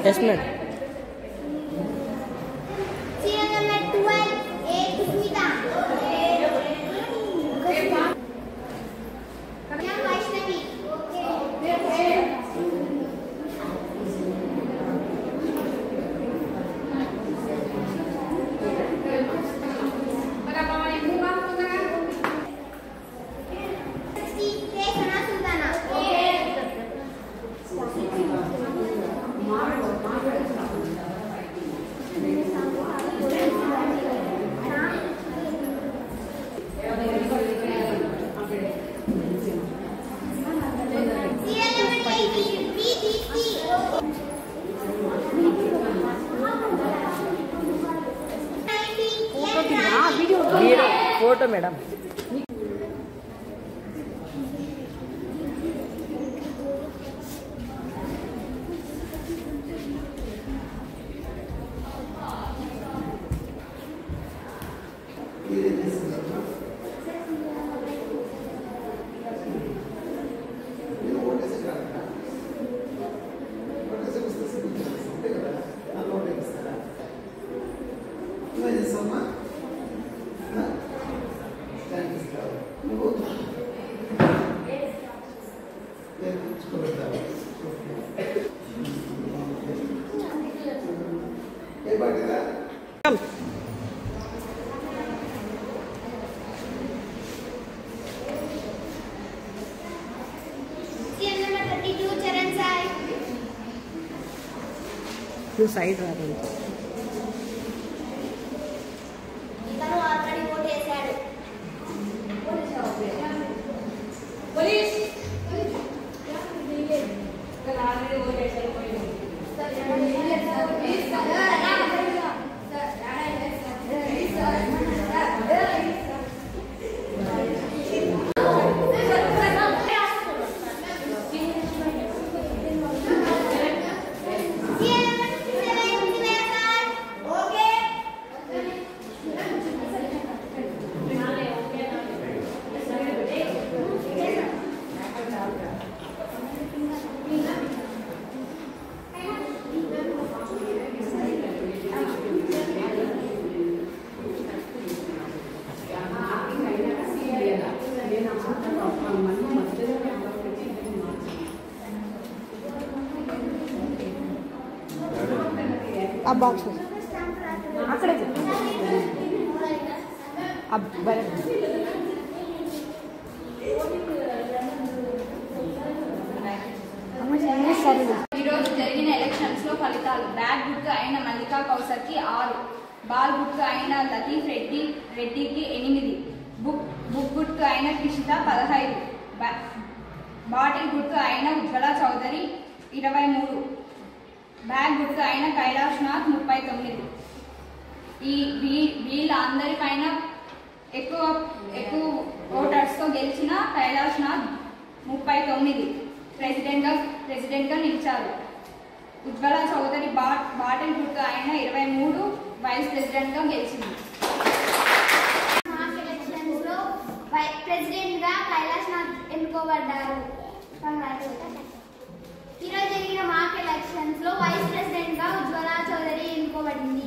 Yes, ma'am. Serial number 12, A. Kusmita. M. Vaishnavi. Photo, madam. You side rather. अब box అక్కడే ఈరోజు జరిగిన elections లో ఫలితాలు. బ్యాగ్ గుర్తు అయిన మల్లికా కౌసర్కి 6, బాల్ గుర్తు అయిన లతీఫ్ రెడ్డికి 8, బుక్ గుర్తు అయిన కృషిత 15, బాటిల్ గుర్తు అయిన ఉజ్వల చౌదరి 23, బ్యాగ్ గుర్తు అయిన కైలాష్ నాథ్ 39. వీళ్ళందరిపైన ఎక్కువ ఓటర్స్తో గెలిచిన కైలాష్ నాథ్ 39 ప్రెసిడెంట్గా నిలిచారు. ఉజ్వల చౌదరి బాటిల్ గుర్తు అయిన 23 వైస్ ప్రెసిడెంట్గా గెలిచింది. ప్రెసిడెంట్గా కైలాష్ నాథ్ ఎన్నుకోబడ్డారు. ఈరోజు జరిగిన మాక్ ఎలక్షన్స్ లో వైస్ ప్రెసిడెంట్ గా ఉజ్వల చౌదరి ఎన్నుకోబడింది.